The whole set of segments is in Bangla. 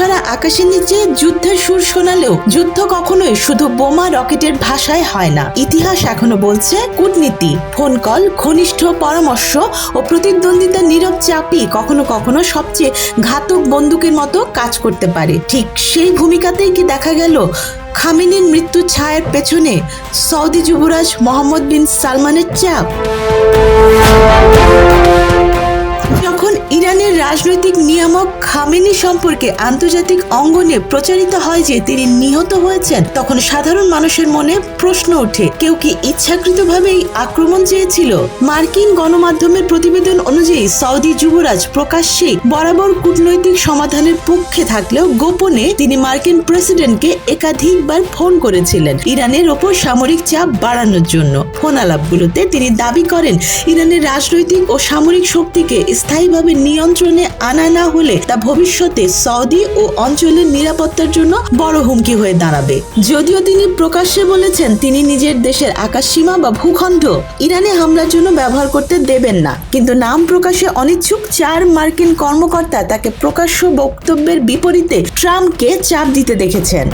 ঝরা আকাশের নিচে যুদ্ধের সুর শোনালেও যুদ্ধ কখনোই শুধু বোমা রকেটের ভাষায় হয় না। ইতিহাস এখনো বলছে কূটনীতি, ফোন কল, ঘনিষ্ঠ পরামর্শ ও প্রতিদ্বন্দ্বিতার নীরব চাপই কখনো কখনো সবচেয়ে ঘাতক বন্দুকের মতো কাজ করতে পারে। ঠিক সেই ভূমিকাতেই কি দেখা গেল খামেনির মৃত্যুর ছায়ার পেছনে সৌদি যুবরাজ মোহাম্মদ বিন সালমানের চাপ। যখন ইরানের রাজনৈতিক নিয়ামক খামেনি সম্পর্কে আন্তর্জাতিক অঙ্গনে প্রচারিত হয় যে তিনি নিহত হয়েছেন, তখন সাধারণ মানুষের মনে প্রশ্ন ওঠে, কেউ কি ইচ্ছাকৃতভাবেই আক্রমণ চেয়েছিল? মার্কিন গণমাধ্যমের প্রতিবেদন অনুযায়ী সৌদি যুবরাজ প্রকাশ্যেই বরাবর কূটনৈতিক সমাধানের পক্ষে থাকলেও গোপনে তিনি মার্কিন প্রেসিডেন্টকে একাধিকবার ফোন করেছিলেন ইরানের ওপর সামরিক চাপ বাড়ানোর জন্য। ফোন আলাপগুলোতে তিনি দাবি করেন ইরানের রাজনৈতিক ও সামরিক শক্তিকে স্থায়ীভাবে নিয়ন্ত্রণে আনা না হলে তা ভবিষ্যতে সৌদি ও অঞ্চলের নিরাপত্তার জন্য বড় হুমকি হয়ে দাঁড়াবে। যদিও তিনি প্রকাশ্যে বলেছেন তিনি নিজের দেশের আকাশসীমা বা ভূখণ্ড ইরানে হামলার জন্য ব্যবহার করতে দেবেন না, কিন্তু নাম প্রকাশে অনিচ্ছুক 4 মার্কিন কর্মকর্তা তাকে প্রকাশ্য বক্তব্যের বিপরীতে ট্রাম্পকে চাপ দিতে দেখেছেন।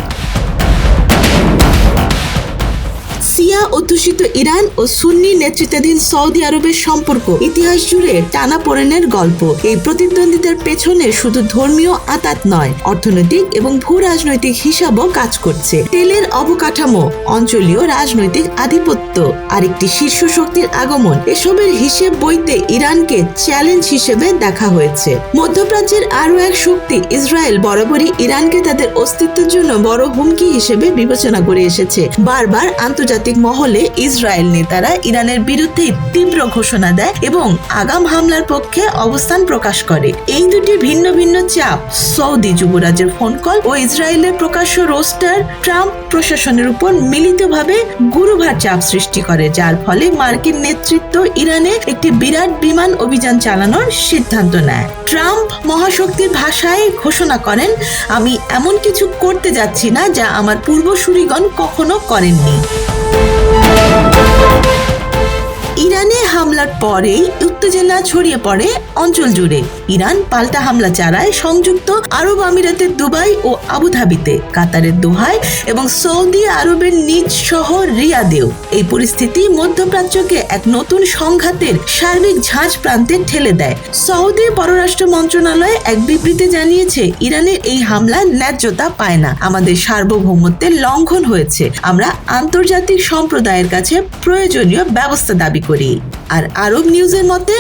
শিয়া অধ্যুষিত ইরান ও সুন্নি নেতৃত্বাধীন সৌদি আরবের সম্পর্ক ইতিহাস জুড়ে টানাপোড়েনের গল্প। এই প্রতিদ্বন্দ্বিতার পেছনে শুধু ধর্মীয় আঁতাত নয়, অর্থনৈতিক এবং ভূ রাজনৈতিক হিসাবও কাজ করছে। তেলের অবকাঠামো, অঞ্চলীয় রাজনৈতিক আধিপত্য আর একটি শীর্ষ শক্তির আগমন, এসবের হিসেব বইতে ইরানকে চ্যালেঞ্জ হিসেবে দেখা হয়েছে। মধ্যপ্রাচ্যের আরও এক শক্তি ইসরায়েল বরাবরই ইরানকে তাদের অস্তিত্বের জন্য বড় হুমকি হিসেবে বিবেচনা করে এসেছে। বারবার আন্তর্জাতিক মহলে ইসরায়েল নেতারা ইরানের বিরুদ্ধে তীব্র ঘোষণা দেয় এবং আগাম হামলার পক্ষে অবস্থান প্রকাশ করে। এই দুটি ভিন্ন ভিন্ন চাপ সৌদি যুবরাজের ফোন কল ও ইসরায়েলের প্রকাশ্য রোস্টার ট্রাম্প প্রশাসনের উপর মিলিতভাবে গুরুভার চাপ সৃষ্টি করে, যার ফলে মার্কিন নেতৃত্ব ইরানে একটি বিরাট বিমান অভিযান চালানোর সিদ্ধান্ত নেয়। ট্রাম্প মহাশক্তির ভাষায় ঘোষণা করেন, আমি এমন কিছু করতে যাচ্ছি না যা আমার পূর্বসূরিগণ কখনো করেননি। ইরানে হামলার পরেই উত্তেজনা ছড়িয়ে পড়ে অঞ্চল জুড়ে। ইরান পাল্টা হামলা চালায় সংযুক্ত আরব আমিরাতের দুবাই ও আবুধাবিতে, কাতারের দোহায় এবং সৌদি আরবের নিজ শহর রিয়াদেও। এই পরিস্থিতি মধ্যপ্রাচ্যকে এক নতুন সংঘাতের সার্বিক ঝাঁজ প্রান্তে ঠেলে দেয়। সৌদি পররাষ্ট্র মন্ত্রণালয় এক বিবৃতি জানিয়েছে, ইরানের এই হামলা ন্যায্যতা পায় না, আমাদের সার্বভৌমত্বের লঙ্ঘন হয়েছে, আমরা আন্তর্জাতিক সম্প্রদায়ের কাছে প্রয়োজনীয় ব্যবস্থা দাবি করি। আর আরব নিউজের মতে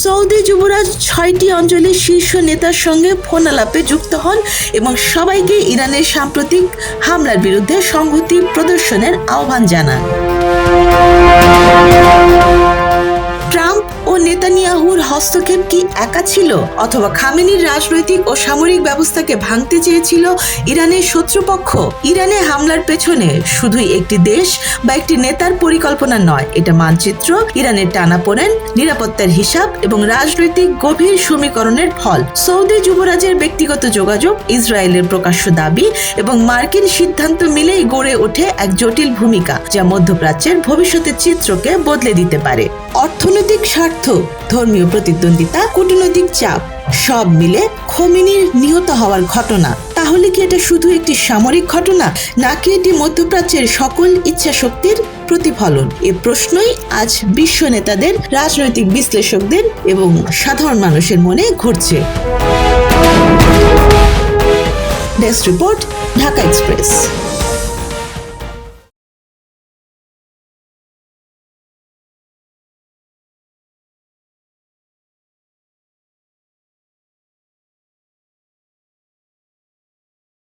সৌদি যুবরাজ 6টি অঞ্চলের শীর্ষ নেতার সঙ্গে ফোন আলাপে যুক্ত হন এবং সবাইকে ইরানের সাম্প্রতিক হামলার বিরুদ্ধে সংহতি প্রদর্শনের আহ্বান জানান। ট্রাম্প ও নেতানিয়াহুর হস্তক্ষেপ কি একা ছিল, অথবা খামেনির রাজনৈতিক ও সামরিক ব্যবস্থাকে ভাঙতে চেয়েছিল ইরানের শত্রুপক্ষ? ইরানে হামলার পেছনে শুধুই একটি দেশ বা একটি নেতার পরিকল্পনা নয়, এটা মানচিত্র, ইরানের টানাপোড়েন, নিরাপত্তার হিসাব এবং রাজনৈতিক গভীর সমীকরণের ফল। সৌদি যুবরাজের ব্যক্তিগত যোগাযোগ, ইসরায়েলের প্রকাশ্য দাবি এবং মার্কিন সিদ্ধান্ত মিলেই গড়ে ওঠে এক জটিল ভূমিকা, যা মধ্যপ্রাচ্যের ভবিষ্যতের চিত্রকে বদলে দিতে পারে। অর্থনৈতিক স্বার্থ, ধর্মীয় প্রতিদ্বন্দ্বিতা, কূটনৈতিক চাপ, সব মিলে খোমেনির নিহত হওয়ার ঘটনা। তাহলে কি এটা শুধু একটি সামরিক ঘটনা, নাকি এটি মধ্যপ্রাচ্যের সকল ইচ্ছা শক্তির প্রতিফলন? এ প্রশ্নই আজ বিশ্ব নেতাদের, রাজনৈতিক বিশ্লেষকদের এবং সাধারণ মানুষের মনে ঘুরছে। Desk report, Dhaka express.